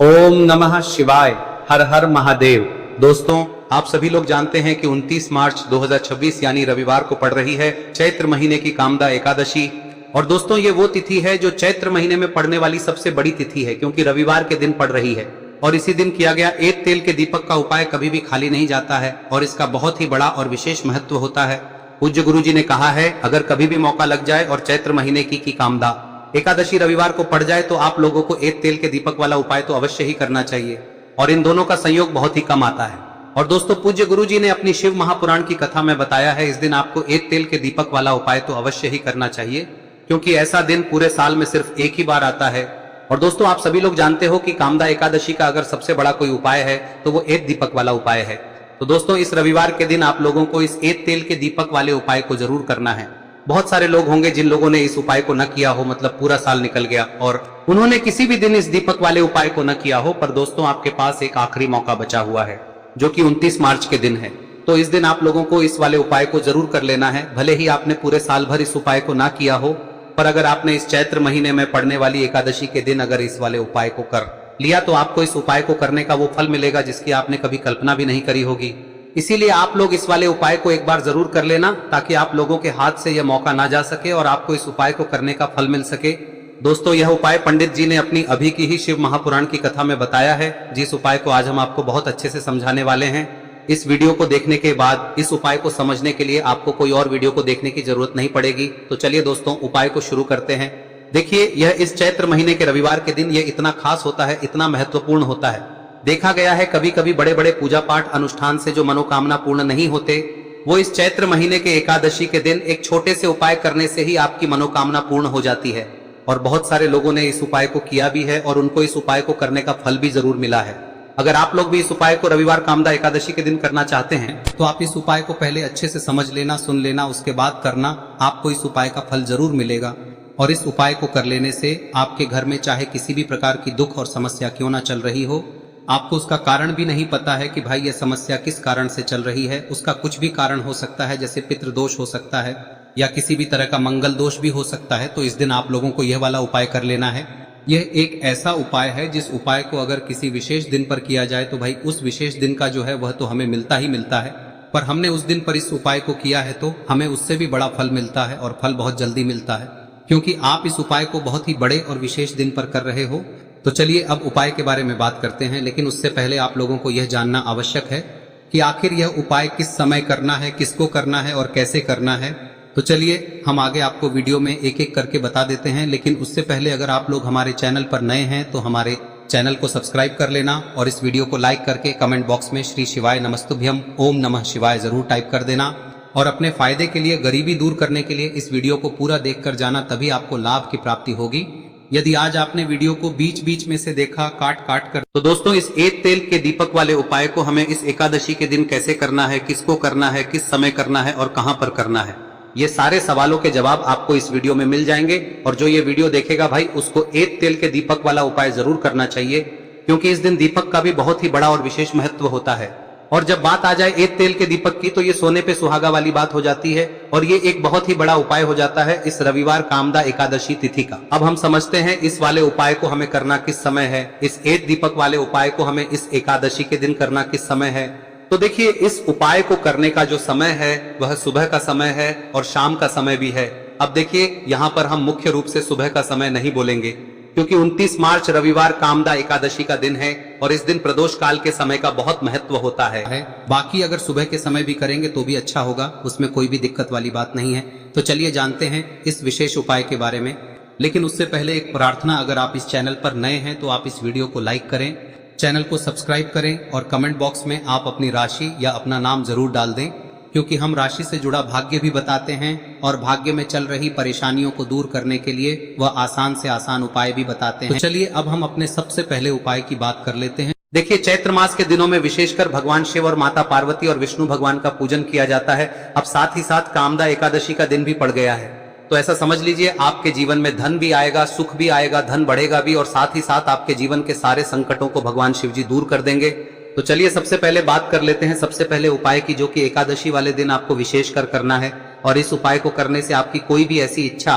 ओम नमः शिवाय। हर हर महादेव। दोस्तों, आप सभी लोग जानते हैं कि 29 मार्च 2026 यानी रविवार को पड़ रही है चैत्र महीने की कामदा एकादशी। और दोस्तों, ये वो तिथि है जो चैत्र महीने में पड़ने वाली सबसे बड़ी तिथि है, क्योंकि रविवार के दिन पड़ रही है। और इसी दिन किया गया एक तेल के दीपक का उपाय कभी भी खाली नहीं जाता है और इसका बहुत ही बड़ा और विशेष महत्व होता है। पूज्य गुरु जी ने कहा है, अगर कभी भी मौका लग जाए और चैत्र महीने की कामदा एकादशी रविवार को पड़ जाए तो आप लोगों को एक तेल के दीपक वाला उपाय तो अवश्य ही करना चाहिए। और इन दोनों का संयोग बहुत ही कम आता है। और दोस्तों, पूज्य गुरु जी ने अपनी शिव महापुराण की कथा में बताया है, इस दिन आपको एक तेल के दीपक वाला उपाय तो अवश्य ही करना चाहिए, क्योंकि ऐसा दिन पूरे साल में सिर्फ एक ही बार आता है। और दोस्तों, आप सभी लोग जानते हो कि कामदा एकादशी का अगर सबसे बड़ा कोई उपाय है तो वो एक दीपक वाला उपाय है। तो दोस्तों, इस रविवार के दिन आप लोगों को इस एक तेल के दीपक वाले उपाय को जरूर करना है। बहुत सारे लोग होंगे जिन लोगों ने इस उपाय को न किया हो, मतलब पूरा साल निकल गया और उन्होंने किसी भी दिन इस दीपक वाले उपाय को न किया हो। पर दोस्तों, आपके पास एक आखिरी मौका बचा हुआ है, जो कि 29 मार्च के दिन है। तो इस दिन आप लोगों को इस वाले उपाय को जरूर कर लेना है। भले ही आपने पूरे साल भर इस उपाय को ना किया हो, पर अगर आपने इस चैत्र महीने में पड़ने वाली एकादशी के दिन अगर इस वाले उपाय को कर लिया तो आपको इस उपाय को करने का वो फल मिलेगा जिसकी आपने कभी कल्पना भी नहीं करी होगी। इसीलिए आप लोग इस वाले उपाय को एक बार जरूर कर लेना, ताकि आप लोगों के हाथ से यह मौका ना जा सके और आपको इस उपाय को करने का फल मिल सके। दोस्तों, यह उपाय पंडित जी ने अपनी अभी की ही शिव महापुराण की कथा में बताया है, जिस उपाय को आज हम आपको बहुत अच्छे से समझाने वाले हैं। इस वीडियो को देखने के बाद इस उपाय को समझने के लिए आपको कोई और वीडियो को देखने की जरूरत नहीं पड़ेगी। तो चलिए दोस्तों, उपाय को शुरू करते हैं। देखिए, यह इस चैत्र महीने के रविवार के दिन ये इतना खास होता है, इतना महत्वपूर्ण होता है। देखा गया है कभी कभी बड़े बड़े पूजा पाठ अनुष्ठान से जो मनोकामना पूर्ण नहीं होते, वो इस चैत्र महीने के एकादशी के दिन एक छोटे से उपाय करने से ही आपकी मनोकामना पूर्ण हो जाती है। और बहुत सारे लोगों ने इस उपाय को किया भी है और उनको इस उपाय को करने का फल भी जरूर मिला है। अगर आप लोग भी इस उपाय को रविवार कामदा एकादशी के दिन करना चाहते हैं तो आप इस उपाय को पहले अच्छे से समझ लेना, सुन लेना, उसके बाद करना। आपको इस उपाय का फल जरूर मिलेगा। और इस उपाय को कर लेने से आपके घर में चाहे किसी भी प्रकार की दुख और समस्या क्यों ना चल रही हो, आपको उसका कारण भी नहीं पता है कि भाई यह समस्या किस कारण से चल रही है, उसका कुछ भी कारण हो सकता है, जैसे पितृदोष हो सकता है या किसी भी तरह का मंगल दोष भी हो सकता है। तो इस दिन आप लोगों को यह वाला उपाय कर लेना है। यह एक ऐसा उपाय है जिस उपाय को अगर किसी विशेष दिन पर किया जाए तो भाई उस विशेष दिन का जो है वह तो हमें मिलता ही मिलता है। पर हमने उस दिन पर इस उपाय को किया है तो हमें उससे भी बड़ा फल मिलता है और फल बहुत जल्दी मिलता है, क्योंकि आप इस उपाय को बहुत ही बड़े और विशेष दिन पर कर रहे हो। तो चलिए अब उपाय के बारे में बात करते हैं, लेकिन उससे पहले आप लोगों को यह जानना आवश्यक है कि आखिर यह उपाय किस समय करना है, किसको करना है और कैसे करना है। तो चलिए हम आगे आपको वीडियो में एक एक करके बता देते हैं, लेकिन उससे पहले अगर आप लोग हमारे चैनल पर नए हैं तो हमारे चैनल को सब्सक्राइब कर लेना और इस वीडियो को लाइक करके कमेंट बॉक्स में श्री शिवाय नमस्तुभ्यम ओम नमः शिवाय जरूर टाइप कर देना। और अपने फायदे के लिए, गरीबी दूर करने के लिए इस वीडियो को पूरा देखकर जाना, तभी आपको लाभ की प्राप्ति होगी। यदि आज आपने वीडियो को बीच बीच में से देखा काट काट कर, तो दोस्तों इस एक तेल के दीपक वाले उपाय को हमें इस एकादशी के दिन कैसे करना है, किसको करना है, किस समय करना है और कहां पर करना है, ये सारे सवालों के जवाब आपको इस वीडियो में मिल जाएंगे। और जो ये वीडियो देखेगा भाई उसको एक तेल के दीपक वाला उपाय जरूर करना चाहिए, क्योंकि इस दिन दीपक का भी बहुत ही बड़ा और विशेष महत्व होता है। और जब बात आ जाए एक तेल के दीपक की तो ये सोने पे सुहागा वाली बात हो जाती है और ये एक बहुत ही बड़ा उपाय हो जाता है इस रविवार कामदा एकादशी तिथि का। अब हम समझते हैं इस वाले उपाय को हमें करना किस समय है, इस एक दीपक वाले उपाय को हमें इस एकादशी के दिन करना किस समय है। तो देखिए, इस उपाय को करने का जो समय है वह सुबह का समय है और शाम का समय भी है। अब देखिए, यहाँ पर हम मुख्य रूप से सुबह का समय नहीं बोलेंगे, क्योंकि 29 मार्च रविवार कामदा एकादशी का दिन है और इस दिन प्रदोष काल के समय का बहुत महत्व होता है। बाकी अगर सुबह के समय भी करेंगे तो भी अच्छा होगा, उसमें कोई भी दिक्कत वाली बात नहीं है। तो चलिए जानते हैं इस विशेष उपाय के बारे में। लेकिन उससे पहले एक प्रार्थना, अगर आप इस चैनल पर नए हैं तो आप इस वीडियो को लाइक करें, चैनल को सब्सक्राइब करें और कमेंट बॉक्स में आप अपनी राशि या अपना नाम जरूर डाल दें, क्योंकि हम राशि से जुड़ा भाग्य भी बताते हैं और भाग्य में चल रही परेशानियों को दूर करने के लिए वह आसान से आसान उपाय भी बताते हैं। तो चलिए अब हम अपने सबसे पहले उपाय की बात कर लेते हैं। देखिए, चैत्र मास के दिनों में विशेषकर भगवान शिव और माता पार्वती और विष्णु भगवान का पूजन किया जाता है। अब साथ ही साथ कामदा एकादशी का दिन भी पड़ गया है, तो ऐसा समझ लीजिए आपके जीवन में धन भी आएगा, सुख भी आएगा, धन बढ़ेगा भी और साथ ही साथ आपके जीवन के सारे संकटों को भगवान शिव जी दूर कर देंगे। तो चलिए सबसे पहले बात कर लेते हैं सबसे पहले उपाय की, जो कि एकादशी वाले दिन आपको विशेष कर करना है। और इस उपाय को करने से आपकी कोई भी ऐसी इच्छा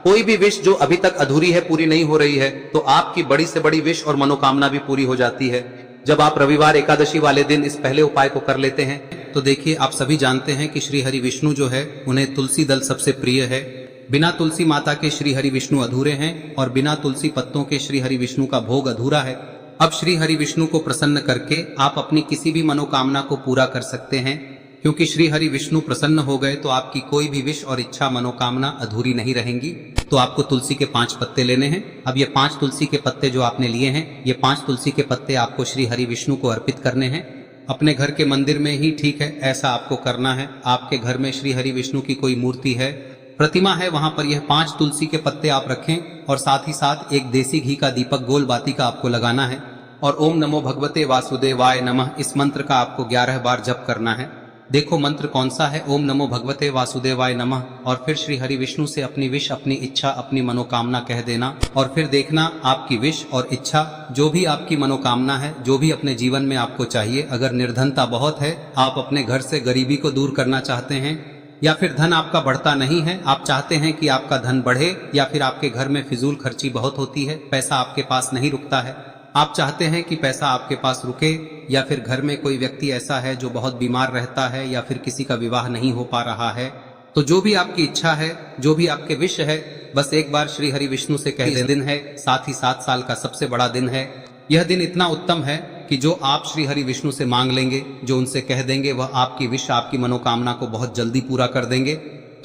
कोई भी विश जो अभी तक अधूरी है, पूरी नहीं हो रही है, तो आपकी बड़ी से बड़ी विश और मनोकामना भी पूरी हो जाती है जब आप रविवार एकादशी वाले दिन इस पहले उपाय को कर लेते हैं। तो देखिए, आप सभी जानते हैं कि श्री हरि विष्णु जो है उन्हें तुलसी दल सबसे प्रिय है। बिना तुलसी माता के श्री हरि विष्णु अधूरे हैं और बिना तुलसी पत्तों के श्री हरि विष्णु का भोग अधूरा है। अब श्री हरि विष्णु को प्रसन्न करके आप अपनी किसी भी मनोकामना को पूरा कर सकते हैं, क्योंकि श्री हरि विष्णु प्रसन्न हो गए तो आपकी कोई भी विश और इच्छा मनोकामना अधूरी नहीं रहेंगी। तो आपको तुलसी के 5 पत्ते लेने हैं। अब ये 5 तुलसी के पत्ते जो आपने लिए हैं, ये 5 तुलसी के पत्ते आपको श्री हरि विष्णु को अर्पित करने हैं। अपने घर के मंदिर में ही ठीक है, ऐसा आपको करना है। आपके घर में श्री हरि विष्णु की कोई मूर्ति है, प्रतिमा है, वहां पर यह 5 तुलसी के पत्ते आप रखें और साथ ही साथ एक देसी घी का दीपक गोल बाती का आपको लगाना है और ओम नमो भगवते वासुदेवाय नमः इस मंत्र का आपको 11 बार जप करना है। देखो मंत्र कौन सा है, ओम नमो भगवते वासुदेवाय नमः, और फिर श्री हरि विष्णु से अपनी विश, अपनी इच्छा, अपनी मनोकामना कह देना और फिर देखना आपकी विश और इच्छा, जो भी आपकी मनोकामना है, जो भी अपने जीवन में आपको चाहिए। अगर निर्धनता बहुत है, आप अपने घर से गरीबी को दूर करना चाहते हैं, या फिर धन आपका बढ़ता नहीं है, आप चाहते हैं कि आपका धन बढ़े, या फिर आपके घर में फिजूल खर्ची बहुत होती है, पैसा आपके पास नहीं रुकता है, आप चाहते हैं कि पैसा आपके पास रुके, या फिर घर में कोई व्यक्ति ऐसा है जो बहुत बीमार रहता है, या फिर किसी का विवाह नहीं हो पा रहा है, तो जो भी आपकी इच्छा है, जो भी आपके विश है, बस एक बार श्री हरि विष्णु से कह दें। दिन है, साथ ही 7 साल का सबसे बड़ा दिन है। यह दिन इतना उत्तम है कि जो आप श्री हरि विष्णु से मांग लेंगे, जो उनसे कह देंगे, वह आपकी विश, आपकी मनोकामना को बहुत जल्दी पूरा कर देंगे।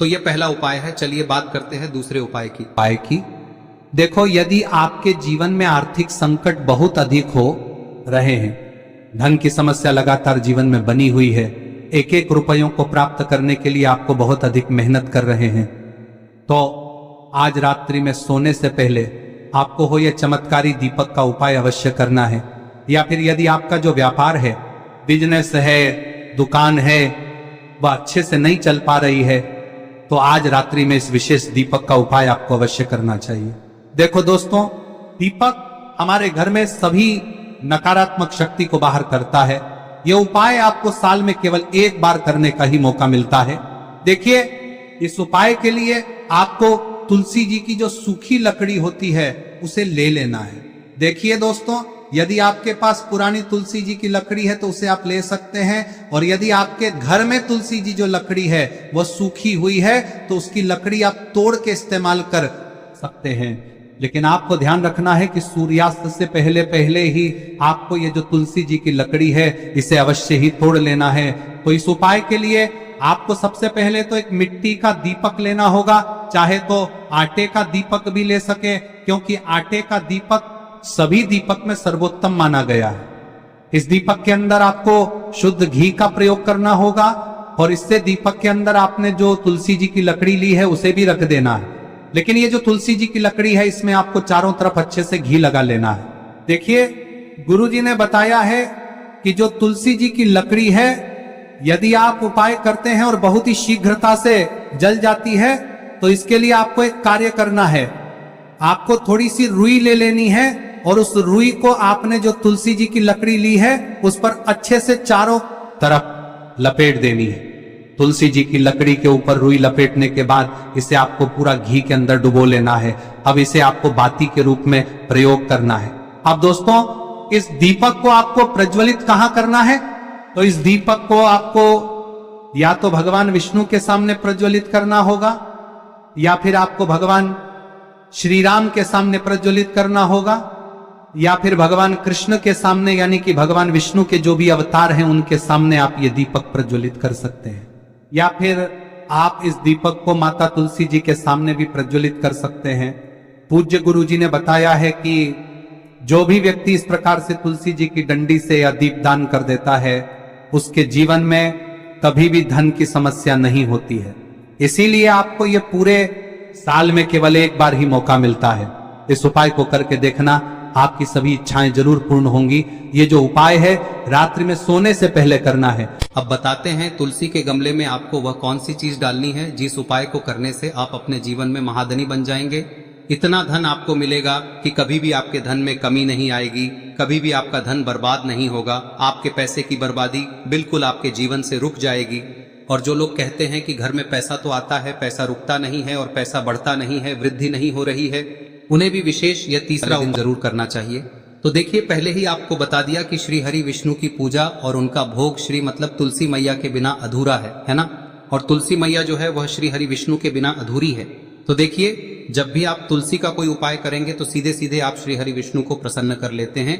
तो यह पहला उपाय है। चलिए बात करते हैं दूसरे उपाय की। देखो, यदि आपके जीवन में आर्थिक संकट बहुत अधिक हो रहे हैं, धन की समस्या लगातार जीवन में बनी हुई है, एक एक रुपयों को प्राप्त करने के लिए आपको बहुत अधिक मेहनत कर रहे हैं, तो आज रात्रि में सोने से पहले आपको हो यह चमत्कारी दीपक का उपाय अवश्य करना है। या फिर यदि आपका जो व्यापार है, बिजनेस है, दुकान है, वह अच्छे से नहीं चल पा रही है, तो आज रात्रि में इस विशेष दीपक का उपाय आपको अवश्य करना चाहिए। देखो दोस्तों, दीपक हमारे घर में सभी नकारात्मक शक्ति को बाहर करता है। यह उपाय आपको साल में केवल 1 बार करने का ही मौका मिलता है। देखिए, इस उपाय के लिए आपको तुलसी जी की जो सूखी लकड़ी होती है उसे ले लेना है। देखिए दोस्तों, यदि आपके पास पुरानी तुलसी जी की लकड़ी है तो उसे आप ले सकते हैं, और यदि आपके घर में तुलसी जी जो लकड़ी है वह सूखी हुई है तो उसकी लकड़ी आप तोड़ के इस्तेमाल कर सकते हैं। लेकिन आपको ध्यान रखना है कि सूर्यास्त से पहले पहले ही आपको ये जो तुलसी जी की लकड़ी है इसे अवश्य ही तोड़ लेना है। तो इस उपाय के लिए आपको सबसे पहले तो एक मिट्टी का दीपक लेना होगा, चाहे तो आटे का दीपक भी ले सके, क्योंकि आटे का दीपक सभी दीपक में सर्वोत्तम माना गया है। इस दीपक के अंदर आपको शुद्ध घी का प्रयोग करना होगा, और इससे दीपक के अंदर आपने जो तुलसी जी की लकड़ी ली है उसे भी रख देना है। लेकिन ये जो तुलसी जी की लकड़ी है, इसमें आपको चारों तरफ अच्छे से घी लगा लेना है। देखिए, गुरुजी ने बताया है कि जो तुलसी जी की लकड़ी है, यदि आप उपाय करते हैं और बहुत ही शीघ्रता से जल जाती है, तो इसके लिए आपको एक कार्य करना है। आपको थोड़ी सी रुई ले लेनी है और उस रुई को आपने जो तुलसी जी की लकड़ी ली है उस पर अच्छे से चारों तरफ लपेट देनी है। तुलसी जी की लकड़ी के ऊपर रुई लपेटने के बाद इसे आपको पूरा घी के अंदर डुबो लेना है। अब इसे आपको बाती के रूप में प्रयोग करना है। अब दोस्तों, इस दीपक को आपको प्रज्वलित कहां करना है? तो इस दीपक को आपको या तो भगवान विष्णु के सामने प्रज्वलित करना होगा, या फिर आपको भगवान श्री राम के सामने प्रज्वलित करना होगा, या फिर भगवान कृष्ण के सामने, यानी कि भगवान विष्णु के जो भी अवतार हैं उनके सामने आप ये दीपक प्रज्वलित कर सकते हैं। या फिर आप इस दीपक को माता तुलसी जी के सामने भी प्रज्वलित कर सकते हैं। पूज्य गुरु जी ने बताया है कि जो भी व्यक्ति इस प्रकार से तुलसी जी की डंडी से या दीपदान कर देता है, उसके जीवन में कभी भी धन की समस्या नहीं होती है। इसीलिए आपको ये पूरे साल में केवल 1 बार ही मौका मिलता है। इस उपाय को करके देखना, आपकी सभी इच्छाएं जरूर पूर्ण होंगी। ये जो उपाय है रात्रि में सोने से पहले करना है। अब बताते हैं तुलसी के गमले में आपको वह कौन सी चीज डालनी है जिस उपाय को करने से आप अपने जीवन में महाधनी बन जाएंगे। इतना धन आपको मिलेगा कि कभी भी आपके धन में कमी नहीं आएगी, कभी भी आपका धन बर्बाद नहीं होगा। आपके पैसे की बर्बादी बिल्कुल आपके जीवन से रुक जाएगी। और जो लोग कहते हैं कि घर में पैसा तो आता है, पैसा रुकता नहीं है और पैसा बढ़ता नहीं है, वृद्धि नहीं हो रही है, उन्हें भी विशेष यह तीसरा दिन जरूर करना चाहिए। तो देखिए, पहले ही आपको बता दिया कि श्री हरि विष्णु की पूजा और उनका भोग श्री मतलब तुलसी मैया के बिना अधूरा है ना। और तुलसी मैया जो है वह श्री हरि विष्णु के बिना अधूरी है। तो देखिए, जब भी आप तुलसी का कोई उपाय करेंगे तो सीधे सीधे आप श्री हरि विष्णु को प्रसन्न कर लेते हैं।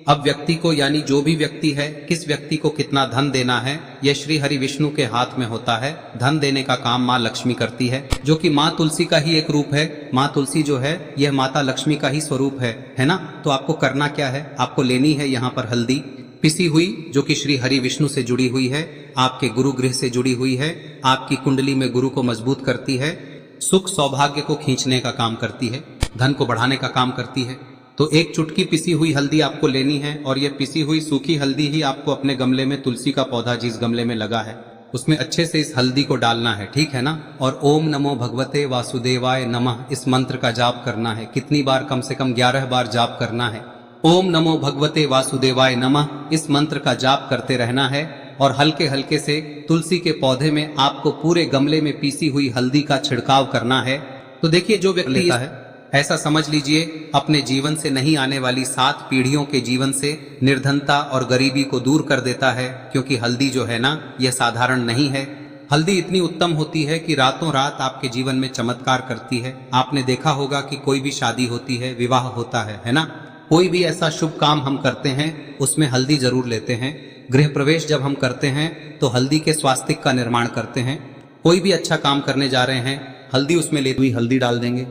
अब व्यक्ति को, यानी जो भी व्यक्ति है, किस व्यक्ति को कितना धन देना है, यह श्री हरि विष्णु के हाथ में होता है। धन देने का काम माँ लक्ष्मी करती है, जो कि माँ तुलसी का ही एक रूप है। माँ तुलसी जो है यह माता लक्ष्मी का ही स्वरूप है ना। तो आपको करना क्या है, आपको लेनी है यहाँ पर हल्दी पिसी हुई, जो कि श्री हरि विष्णु से जुड़ी हुई है, आपके गुरु गृह से जुड़ी हुई है, आपकी कुंडली में गुरु को मजबूत करती है, सुख सौभाग्य को खींचने का काम करती है, धन को बढ़ाने का काम करती है। तो एक चुटकी पिसी हुई हल्दी आपको लेनी है और यह पिसी हुई सूखी हल्दी ही आपको अपने गमले में, तुलसी का पौधा जिस गमले में लगा है उसमें अच्छे से इस हल्दी को डालना है, ठीक है ना। और ओम नमो भगवते वासुदेवाय नमः इस मंत्र का जाप करना है। कितनी बार? कम से कम 11 बार जाप करना है। ओम नमो भगवते वासुदेवाय नमः इस मंत्र का जाप करते रहना है और हल्के हल्के से तुलसी के पौधे में आपको पूरे गमले में पीसी हुई हल्दी का छिड़काव करना है। तो देखिए, जो व्यक्ति लेता है, ऐसा समझ लीजिए अपने जीवन से नहीं आने वाली 7 पीढ़ियों के जीवन से निर्धनता और गरीबी को दूर कर देता है। क्योंकि हल्दी जो है ना, यह साधारण नहीं है। हल्दी इतनी उत्तम होती है कि रातों रात आपके जीवन में चमत्कार करती है। आपने देखा होगा कि कोई भी शादी होती है, विवाह होता है ना, कोई भी ऐसा शुभ काम हम करते हैं उसमें हल्दी जरूर लेते हैं। गृह प्रवेश जब हम करते हैं तो हल्दी के स्वास्तिक का निर्माण करते हैं। कोई भी अच्छा काम करने जा रहे हैं, हल्दी उसमें लेते हुई हल्दी डाल देंगे,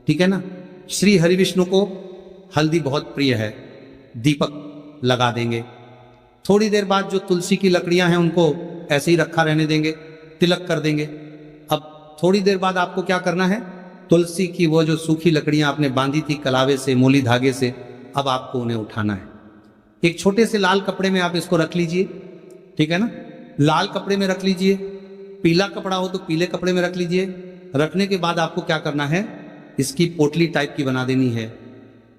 ठीक है ना। श्री हरि विष्णु को हल्दी बहुत प्रिय है। दीपक लगा देंगे। थोड़ी देर बाद जो तुलसी की लकड़ियां हैं उनको ऐसे ही रखा रहने देंगे, तिलक कर देंगे। अब थोड़ी देर बाद आपको क्या करना है, तुलसी की वो जो सूखी लकड़ियां आपने बांधी थी कलावे से, मोली धागे से, अब आपको उन्हें उठाना है। एक छोटे से लाल कपड़े में आप इसको रख लीजिए, ठीक है ना। लाल कपड़े में रख लीजिए, पीला कपड़ा हो तो पीले कपड़े में रख लीजिए। रखने के बाद आपको क्या करना है, इसकी पोटली टाइप की बना देनी है।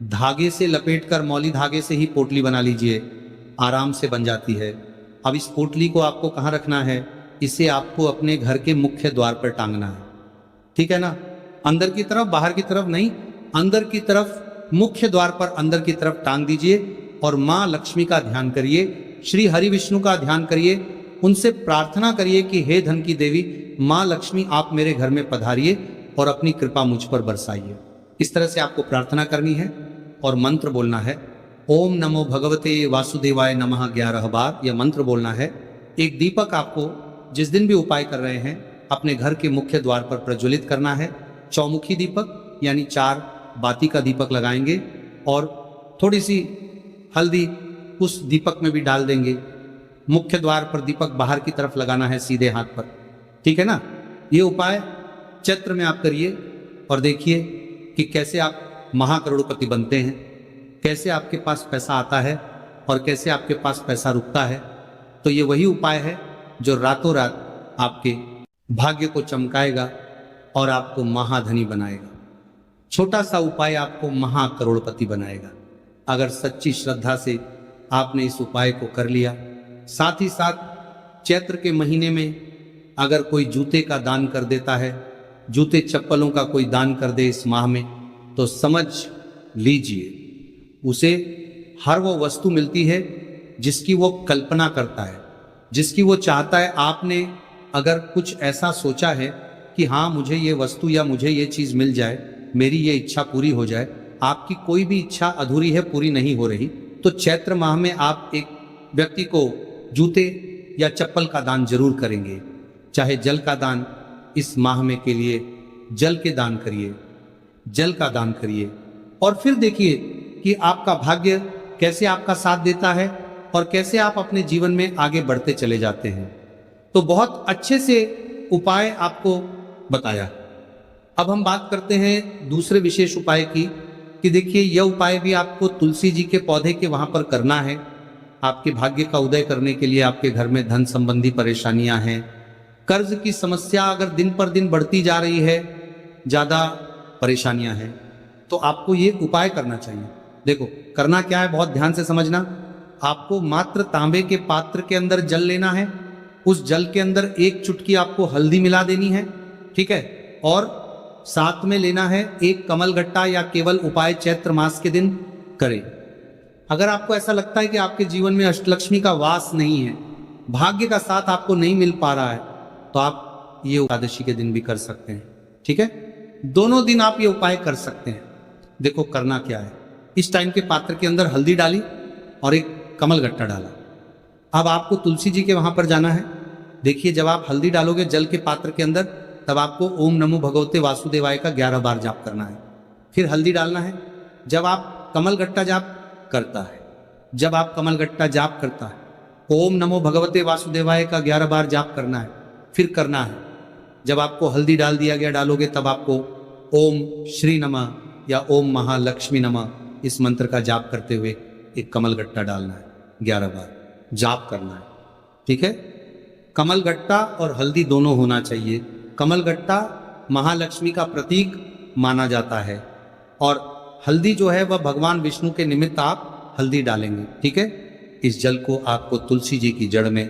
धागे से लपेटकर, मौली धागे से ही पोटली बना लीजिए, आराम से बन जाती है। अब इस पोटली को आपको कहाँ रखना है, इसे आपको अपने घर के मुख्य द्वार पर टांगना है, ठीक है ना। अंदर की तरफ, बाहर की तरफ नहीं, अंदर की तरफ, मुख्य द्वार पर अंदर की तरफ टांग दीजिए और माँ लक्ष्मी का ध्यान करिए, श्री हरि विष्णु का ध्यान करिए, उनसे प्रार्थना करिए कि हे धन की देवी माँ लक्ष्मी, आप मेरे घर में पधारिए और अपनी कृपा मुझ पर बरसाइए। इस तरह से आपको प्रार्थना करनी है और मंत्र बोलना है। ओम नमो भगवते वासुदेवाय नमः 11 बार यह मंत्र बोलना है। एक दीपक आपको जिस दिन भी उपाय कर रहे हैं अपने घर के मुख्य द्वार पर प्रज्वलित करना है। चौमुखी दीपक यानी 4 बाती का दीपक लगाएंगे और थोड़ी सी हल्दी उस दीपक में भी डाल देंगे। मुख्य द्वार पर दीपक बाहर की तरफ लगाना है, सीधे हाथ पर, ठीक है ना। ये उपाय चैत्र में आप करिए और देखिए कि कैसे आप महाकरोड़पति बनते हैं, कैसे आपके पास पैसा आता है और कैसे आपके पास पैसा रुकता है। तो ये वही उपाय है जो रातों रात आपके भाग्य को चमकाएगा और आपको महाधनी बनाएगा। छोटा सा उपाय आपको महाकरोड़पति बनाएगा अगर सच्ची श्रद्धा से आपने इस उपाय को कर लिया। साथ ही साथ चैत्र के महीने में अगर कोई जूते का दान कर देता है, जूते चप्पलों का कोई दान कर दे इस माह में, तो समझ लीजिए उसे हर वो वस्तु मिलती है जिसकी वो कल्पना करता है, जिसकी वो चाहता है। आपने अगर कुछ ऐसा सोचा है कि हाँ मुझे ये वस्तु या मुझे ये चीज़ मिल जाए, मेरी ये इच्छा पूरी हो जाए, आपकी कोई भी इच्छा अधूरी है, पूरी नहीं हो रही, तो चैत्र माह में आप एक व्यक्ति को जूते या चप्पल का दान जरूर करेंगे। चाहे जल का दान इस माह में के लिए जल के दान करिए, जल का दान करिए और फिर देखिए कि आपका भाग्य कैसे आपका साथ देता है और कैसे आप अपने जीवन में आगे बढ़ते चले जाते हैं। तो बहुत अच्छे से उपाय आपको बताया। अब हम बात करते हैं दूसरे विशेष उपाय की कि देखिए यह उपाय भी आपको तुलसी जी के पौधे के वहां पर करना है। आपके भाग्य का उदय करने के लिए आपके घर में धन संबंधी परेशानियां हैं, कर्ज की समस्या अगर दिन पर दिन बढ़ती जा रही है, ज़्यादा परेशानियां हैं, तो आपको ये उपाय करना चाहिए। देखो करना क्या है, बहुत ध्यान से समझना। आपको मात्र तांबे के पात्र के अंदर जल लेना है। उस जल के अंदर एक चुटकी आपको हल्दी मिला देनी है, ठीक है। और साथ में लेना है एक कमलगट्टा या केवल उपाय चैत्र मास के दिन करें। अगर आपको ऐसा लगता है कि आपके जीवन में अष्टलक्ष्मी का वास नहीं है, भाग्य का साथ आपको नहीं मिल पा रहा है, तो आप ये एकादशी के दिन भी कर सकते हैं, ठीक है। दोनों दिन आप ये उपाय कर सकते हैं। देखो करना क्या है, इस टाइम के पात्र के अंदर हल्दी डाली और एक कमलगट्टा डाला। अब आपको तुलसी जी के वहां पर जाना है। देखिए जब आप हल्दी डालोगे जल के पात्र के अंदर, तब आपको ओम नमो भगवते वासुदेवाय का 11 बार जाप करना है। फिर हल्दी डालना है। जब आप कमलगट्टा जाप करता है, जब आप कमलगट्टा जाप करता है, ओम नमो भगवते वासुदेवाय का 11 बार जाप करना है। फिर करना है जब आपको हल्दी डाल दिया गया डालोगे, तब आपको ओम श्री नमः या ओम महालक्ष्मी नमः इस मंत्र का जाप करते हुए एक कमलगट्टा डालना है, 11 बार जाप करना है, ठीक है। कमलगट्टा और हल्दी दोनों होना चाहिए। कमलगट्टा महालक्ष्मी का प्रतीक माना जाता है और हल्दी जो है वह भगवान विष्णु के निमित्त आप हल्दी डालेंगे, ठीक है। इस जल को आपको तुलसी जी की जड़ में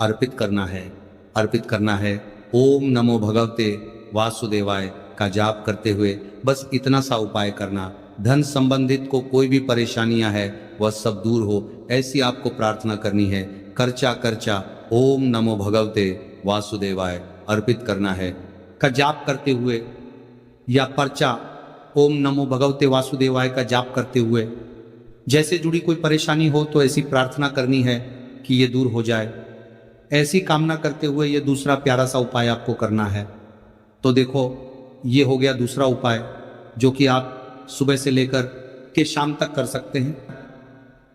अर्पित करना है। अर्पित करना है ओम नमो भगवते वासुदेवाय का जाप करते हुए। बस इतना सा उपाय करना। धन संबंधित को कोई भी परेशानियां है वह सब दूर हो, ऐसी आपको प्रार्थना करनी है। कर्चा कर्चा ओम नमो भगवते वासुदेवाय अर्पित करना है का जाप करते हुए, या पर्चा ओम नमो भगवते वासुदेवाय का जाप करते हुए जैसे जुड़ी कोई परेशानी हो तो ऐसी प्रार्थना करनी है कि ये दूर हो जाए। ऐसी कामना करते हुए ये दूसरा प्यारा सा उपाय आपको करना है। तो देखो ये हो गया दूसरा उपाय, जो कि आप सुबह से लेकर के शाम तक कर सकते हैं।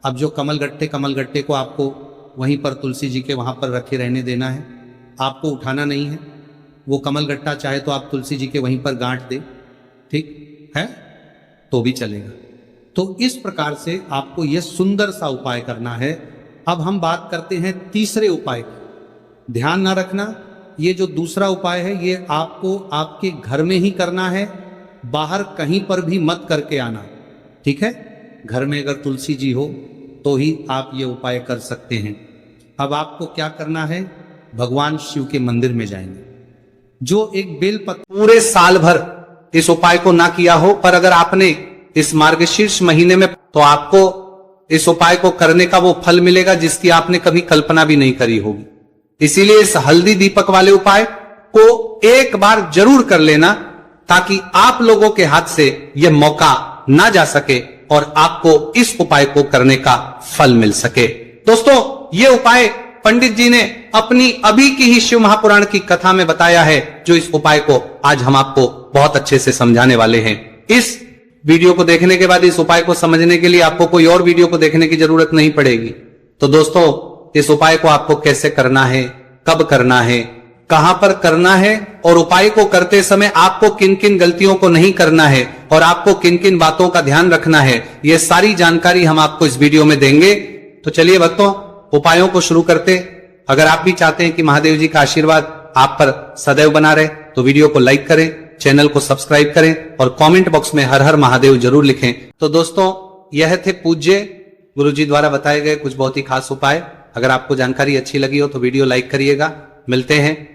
अब जो कमलगट्टे को आपको वहीं पर तुलसी जी के वहां पर रखे रहने देना है, आपको उठाना नहीं है। वो कमलगट्टा चाहे तो आप तुलसी जी के वहीं पर गांठ दे, ठीक है, तो भी चलेगा। तो इस प्रकार से आपको यह सुंदर सा उपाय करना है। अब हम बात करते हैं तीसरे उपाय की। ध्यान ना रखना, ये जो दूसरा उपाय है ये आपको आपके घर में ही करना है, बाहर कहीं पर भी मत करके आना, ठीक है। घर में अगर तुलसी जी हो तो ही आप ये उपाय कर सकते हैं। अब आपको क्या करना है, भगवान शिव के मंदिर में जाएंगे। जो एक बेलपत्र पूरे साल भर इस उपाय को ना किया हो, पर अगर आपने इस मार्गशीर्ष महीने में, तो आपको इस उपाय को करने का वो फल मिलेगा जिसकी आपने कभी कल्पना भी नहीं करी होगी। इसीलिए इस हल्दी दीपक वाले उपाय को एक बार जरूर कर लेना, ताकि आप लोगों के हाथ से यह मौका ना जा सके और आपको इस उपाय को करने का फल मिल सके। दोस्तों ये उपाय पंडित जी ने अपनी अभी की ही शिव महापुराण की कथा में बताया है, जो इस उपाय को आज हम आपको बहुत अच्छे से समझाने वाले हैं। इस वीडियो को देखने के बाद इस उपाय को समझने के लिए आपको कोई और वीडियो को देखने की जरूरत नहीं पड़ेगी। तो दोस्तों इस उपाय को आपको कैसे करना है, कब करना है, कहां पर करना है, और उपाय को करते समय आपको किन किन गलतियों को नहीं करना है और आपको किन किन बातों का ध्यान रखना है, यह सारी जानकारी हम आपको इस वीडियो में देंगे। तो चलिए भक्तों उपायों को शुरू करते। अगर आप भी चाहते हैं कि महादेव जी का आशीर्वाद आप पर सदैव बना रहे, तो वीडियो को लाइक करें, चैनल को सब्सक्राइब करें और कमेंट बॉक्स में हर हर महादेव जरूर लिखें। तो दोस्तों यह थे पूज्य गुरु जी द्वारा बताए गए कुछ बहुत ही खास उपाय। अगर आपको जानकारी अच्छी लगी हो तो वीडियो लाइक करिएगा। मिलते हैं फिर।